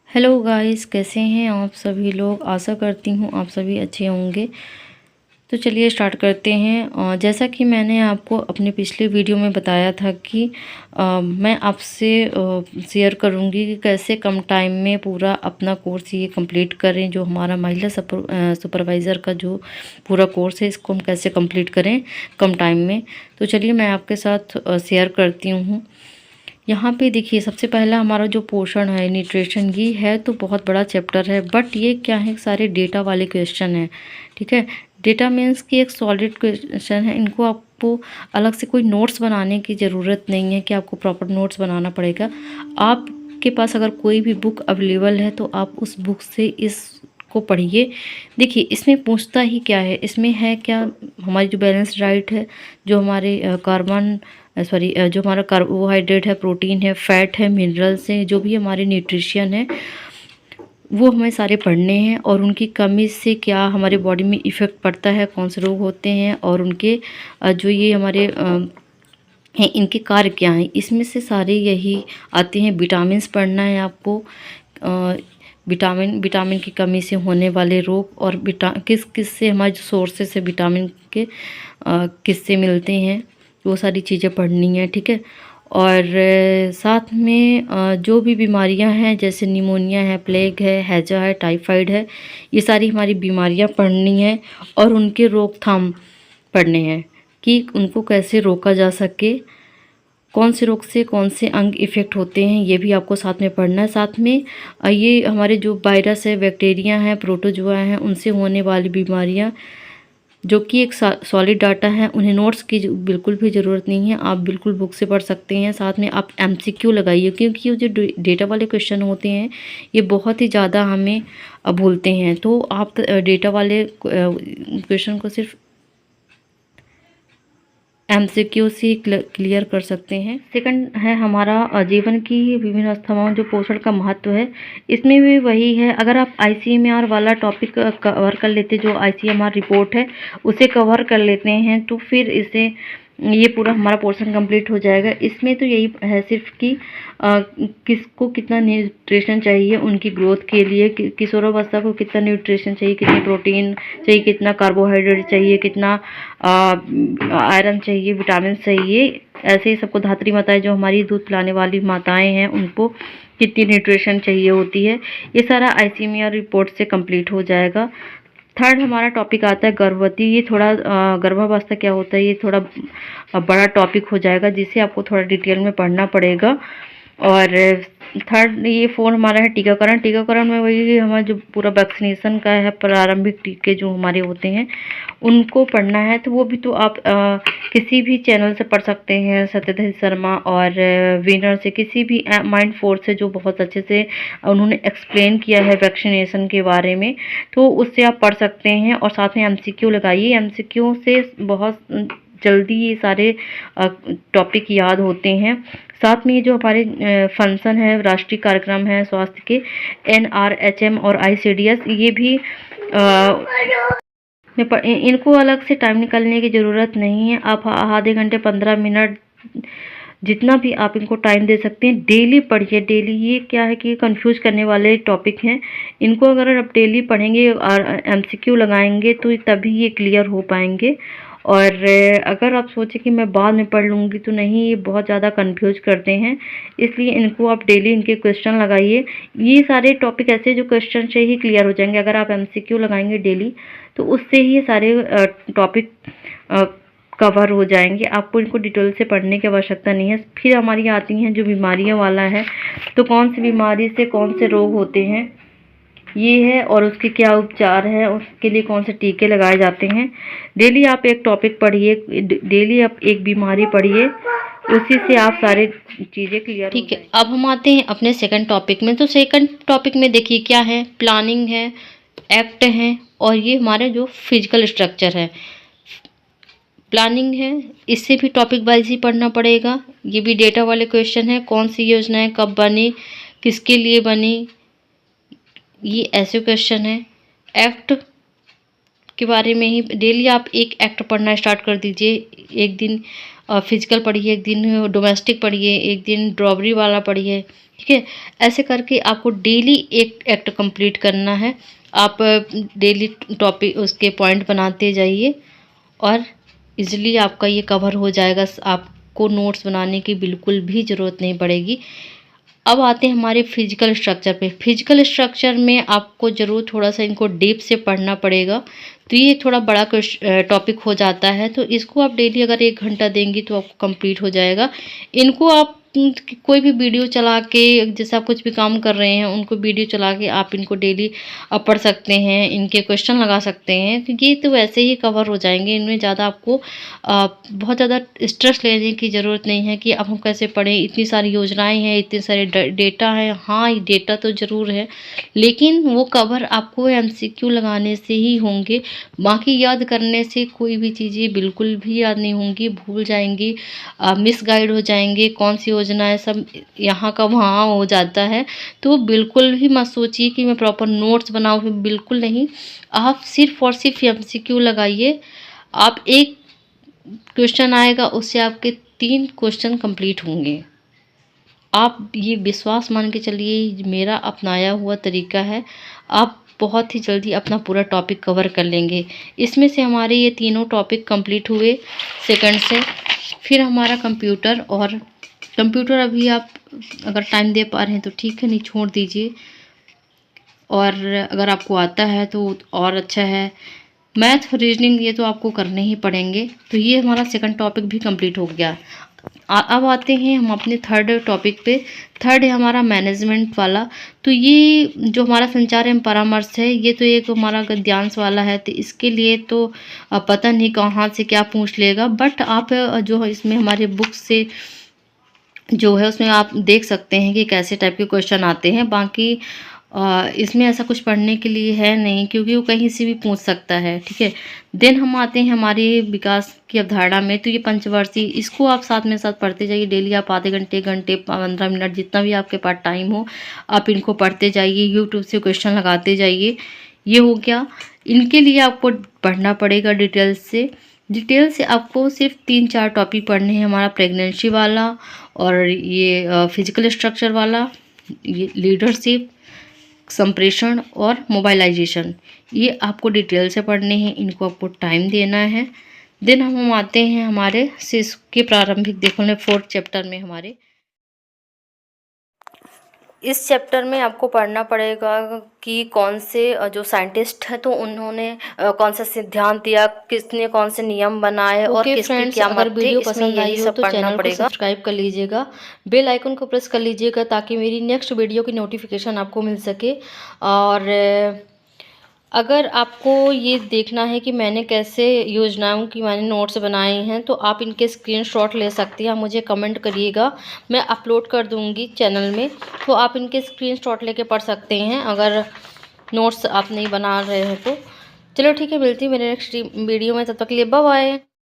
Hello guys, कैसे हैं आप सभी लोग। आशा करती हूँ आप सभी अच्छे होंगे। तो चलिए स्टार्ट करते हैं। जैसा कि मैंने आपको अपने पिछले वीडियो में बताया था कि मैं आपसे शेयर करूँगी कि कैसे कम टाइम में पूरा अपना कोर्स ये कंप्लीट करें। जो हमारा महिला सुपरवाइज़र का जो पूरा कोर्स है, इसको हम कैसे कंप्लीट करें कम टाइम में। तो चलिए मैं आपके साथ शेयर करती हूँ। यहाँ पे देखिए, सबसे पहला हमारा जो पोर्शन है न्यूट्रिशन, ये है तो बहुत बड़ा चैप्टर है, बट ये क्या है, सारे डेटा वाले क्वेश्चन है। ठीक है, डेटा मीन्स कि एक सॉलिड क्वेश्चन है। इनको आपको अलग से कोई नोट्स बनाने की ज़रूरत नहीं है कि आपको प्रॉपर नोट्स बनाना पड़ेगा। आपके पास अगर कोई भी बुक अवेलेबल है तो आप उस बुक से इसको पढ़िए। देखिए, इसमें पूछता ही क्या है, इसमें है क्या, हमारी जो बैलेंस डाइट है, जो हमारे जो हमारा कार्बोहाइड्रेट है, प्रोटीन है, फैट है, मिनरल्स हैं, जो भी हमारे न्यूट्रिशन है, वो हमें सारे पढ़ने हैं। और उनकी कमी से क्या हमारे बॉडी में इफ़ेक्ट पड़ता है, कौन से रोग होते हैं, और उनके जो ये हमारे हैं, इनके कार्य क्या हैं, इसमें से सारे यही आते हैं। विटामिन्स पढ़ना है आपको, विटामिन की कमी से होने वाले रोग, और किस किस से हमारे जो सोर्सेस है विटामिन के, किससे मिलते हैं, वो सारी चीज़ें पढ़नी है। ठीक है, और साथ में जो भी बीमारियां हैं, जैसे निमोनिया है, प्लेग है, हैजा है, टाइफाइड है, ये सारी हमारी बीमारियां पढ़नी है। और उनके रोकथाम पढ़ने हैं कि उनको कैसे रोका जा सके, कौन से रोग से कौन से अंग इफ़ेक्ट होते हैं, ये भी आपको साथ में पढ़ना है। साथ में ये हमारे जो वायरस है, बैक्टीरिया हैं, प्रोटोजुआ हैं, उनसे होने वाली बीमारियां, जो कि एक सॉलिड डाटा है, उन्हें नोट्स की बिल्कुल भी ज़रूरत नहीं है, आप बिल्कुल बुक से पढ़ सकते हैं। साथ में आप एमसीक्यू लगाइए, क्योंकि ये जो डेटा वाले क्वेश्चन होते हैं, ये बहुत ही ज़्यादा हमें भूलते हैं। तो आप डेटा वाले क्वेश्चन को सिर्फ एमसीक्यू से क्लियर कर सकते हैं। सेकंड है हमारा जीवन की विभिन्न अवस्थाओं, जो पोषण का महत्व है, इसमें भी वही है। अगर आप आईसीएमआर वाला टॉपिक कवर कर लेते, जो आईसीएमआर रिपोर्ट है उसे कवर कर लेते हैं, तो फिर इसे ये पूरा हमारा पोर्शन कंप्लीट हो जाएगा। इसमें तो यही है सिर्फ कि किसको कितना न्यूट्रिशन चाहिए उनकी ग्रोथ के लिए, किशोरावस्था को कितना न्यूट्रिशन चाहिए, कितनी प्रोटीन चाहिए, कितना कार्बोहाइड्रेट चाहिए, कितना आयरन चाहिए, विटामिन चाहिए। ऐसे ही सबको धात्री माताएं, जो हमारी दूध पिलाने वाली माताएं हैं, उनको कितनी न्यूट्रिशन चाहिए होती है, ये सारा आईसीएमआर रिपोर्ट से कंप्लीट हो जाएगा। थर्ड हमारा टॉपिक आता है गर्भवती। ये थोड़ा गर्भावस्था क्या होता है, ये थोड़ा बड़ा टॉपिक हो जाएगा, जिसे आपको थोड़ा डिटेल में पढ़ना पड़ेगा। और थर्ड ये फोर हमारा है टीकाकरण। टीकाकरण में वही हमारा जो पूरा वैक्सीनेशन का है, प्रारंभिक टीके जो हमारे होते हैं, उनको पढ़ना है। तो वो भी तो आप किसी भी चैनल से पढ़ सकते हैं, सत्यधर शर्मा और विनर से, किसी भी माइंड फोर्स से, जो बहुत अच्छे से उन्होंने एक्सप्लेन किया है वैक्सीनेशन के बारे में, तो उससे आप पढ़ सकते हैं। और साथ में एमसीक्यू लगाइए, एमसीक्यू से बहुत जल्दी ये सारे टॉपिक याद होते हैं। साथ में ये जो हमारे फंक्शन है, राष्ट्रीय कार्यक्रम है स्वास्थ्य के, एनआरएचएम और आईसीडीएस, ये भी इनको अलग से टाइम निकालने की ज़रूरत नहीं है। आप आधे घंटे 15 मिनट जितना भी आप इनको टाइम दे सकते हैं, डेली पढ़िए। डेली ये क्या है कि कंफ्यूज करने वाले टॉपिक हैं, इनको अगर आप डेली पढ़ेंगे और एमसीक्यू लगाएंगे तो तभी ये क्लियर हो पाएंगे। और अगर आप सोचें कि मैं बाद में पढ़ लूँगी, तो नहीं, ये बहुत ज़्यादा कंफ्यूज करते हैं। इसलिए इनको आप डेली इनके क्वेश्चन लगाइए। ये सारे टॉपिक ऐसे जो क्वेश्चन से ही क्लियर हो जाएंगे। अगर आप एमसीक्यू लगाएंगे डेली, तो उससे ही सारे टॉपिक कवर हो जाएंगे, आपको इनको डिटेल से पढ़ने की आवश्यकता नहीं है। फिर हमारी आती हैं जो बीमारियां वाला है, तो कौन सी बीमारी से कौन से रोग होते हैं ये है, और उसके क्या उपचार है, उसके लिए कौन से टीके लगाए जाते हैं। डेली आप एक टॉपिक पढ़िए, डेली आप एक बीमारी पढ़िए, उसी से आप सारे चीज़ें क्लियर। ठीक है, अब हम आते हैं अपने सेकंड टॉपिक में। तो सेकंड टॉपिक में देखिए क्या है, प्लानिंग है, एक्ट है, और ये हमारे जो फिजिकल स्ट्रक्चर है। प्लानिंग है, इससे भी टॉपिक वाइज ही पढ़ना पड़ेगा। ये भी डेटा वाले क्वेश्चन है, कौन सी योजनाएं कब बनी, किसके लिए बनी, ये ऐसे क्वेश्चन है। एक्ट के बारे में ही डेली आप एक एक्ट पढ़ना स्टार्ट कर दीजिए। एक दिन फिजिकल पढ़िए, एक दिन डोमेस्टिक पढ़िए, एक दिन ड्रॉबरी वाला पढ़िए, ठीक है। ऐसे करके आपको डेली एक एक्ट कंप्लीट करना है। आप डेली टॉपिक उसके पॉइंट बनाते जाइए और इजीली आपका ये कवर हो जाएगा। आपको नोट्स बनाने की बिल्कुल भी ज़रूरत नहीं पड़ेगी। अब आते हैं हमारे फिजिकल स्ट्रक्चर पे। फिजिकल स्ट्रक्चर में आपको ज़रूर थोड़ा सा इनको डीप से पढ़ना पड़ेगा। तो ये थोड़ा बड़ा टॉपिक हो जाता है, तो इसको आप डेली अगर 1 घंटा देंगी तो आपको कंप्लीट हो जाएगा। इनको आप कोई भी वीडियो चला के, जैसे आप कुछ भी काम कर रहे हैं उनको वीडियो चला के आप इनको डेली पढ़ सकते हैं, इनके क्वेश्चन लगा सकते हैं। तो ये तो वैसे ही कवर हो जाएंगे, इनमें ज़्यादा आपको बहुत ज़्यादा स्ट्रेस लेने की ज़रूरत नहीं है कि अब हम कैसे पढ़ें, इतनी सारी योजनाएं हैं, इतने सारे डेटा हैं। हाँ, ये डेटा तो ज़रूर है, लेकिन वो कवर आपको एमसीक्यू लगाने से ही होंगे। बाकी याद करने से कोई भी चीज़ें बिल्कुल भी याद नहीं होंगी, भूल जाएंगी, मिसगाइड हो जाएंगे। कौन सी योजना है, सब यहाँ का वहाँ हो जाता है। तो बिल्कुल भी मत सोचिए कि मैं प्रॉपर नोट्स बनाऊँ, बिल्कुल नहीं। आप सिर्फ और सिर्फ एमसीक्यू लगाइए। आप एक क्वेश्चन आएगा, उससे आपके 3 क्वेश्चन कंप्लीट होंगे। आप ये विश्वास मान के चलिए, मेरा अपनाया हुआ तरीका है। आप बहुत ही जल्दी अपना पूरा टॉपिक कवर कर लेंगे। इसमें से हमारे ये तीनों टॉपिक कंप्लीट हुए सेकंड से। फिर हमारा कंप्यूटर, और कंप्यूटर अभी आप अगर टाइम दे पा रहे हैं तो ठीक है, नहीं छोड़ दीजिए। और अगर आपको आता है तो और अच्छा है। मैथ, रीजनिंग ये तो आपको करने ही पड़ेंगे। तो ये हमारा सेकंड टॉपिक भी कंप्लीट हो गया। अब आते हैं हम अपने थर्ड टॉपिक पे। थर्ड है हमारा मैनेजमेंट वाला। तो ये जो हमारा संचार एवं परामर्श है, ये तो एक हमारा गद्यांश वाला है। तो इसके लिए तो पता नहीं कहाँ से क्या पूछ लेगा, बट आप जो इसमें हमारे बुक से जो है उसमें आप देख सकते हैं कि कैसे टाइप के क्वेश्चन आते हैं। बाकी इसमें ऐसा कुछ पढ़ने के लिए है नहीं, क्योंकि वो कहीं से भी पूछ सकता है। ठीक है। देन हम आते हैं हमारे विकास की अवधारणा में। तो ये पंचवर्षीय, इसको आप साथ में साथ पढ़ते जाइए। डेली आप आधे घंटे, 15 मिनट, जितना भी आपके पास टाइम हो, आप इनको पढ़ते जाइए। यूट्यूब से क्वेश्चन लगाते जाइए। ये हो गया। इनके लिए आपको पढ़ना पड़ेगा डिटेल से। डिटेल से आपको सिर्फ 3-4 टॉपिक पढ़ने हैं। हमारा प्रेगनेंसी वाला, और ये फिजिकल स्ट्रक्चर वाला, ये लीडरशिप, संप्रेषण और मोबाइलाइजेशन, ये आपको डिटेल से पढ़ने हैं। इनको आपको टाइम देना है। देन हम आते हैं हमारे शिशु के प्रारंभिक देखो ने 4th चैप्टर में। हमारे इस चैप्टर में आपको पढ़ना पड़ेगा कि कौन से जो साइंटिस्ट है तो उन्होंने कौन सा सिद्धांत दिया, किसने कौन से नियम बनाए, और किसके क्या मत थे। वीडियो पसंद आई हो तो चैनल को सब्सक्राइब कर लीजिएगा, बेल आइकन को प्रेस कर लीजिएगा, ताकि मेरी नेक्स्ट वीडियो की नोटिफिकेशन आपको मिल सके। और अगर आपको ये देखना है कि मैंने कैसे योजनाओं की मैंने नोट्स बनाए हैं, तो आप इनके स्क्रीनशॉट ले सकती हैं। आप मुझे कमेंट करिएगा, मैं अपलोड कर दूंगी चैनल में। तो आप इनके स्क्रीनशॉट लेके पढ़ सकते हैं, अगर नोट्स आप नहीं बना रहे हैं तो। चलो ठीक है, मिलती है मेरे नेक्स्ट वीडियो में। तब तक के लिए बाय बाय।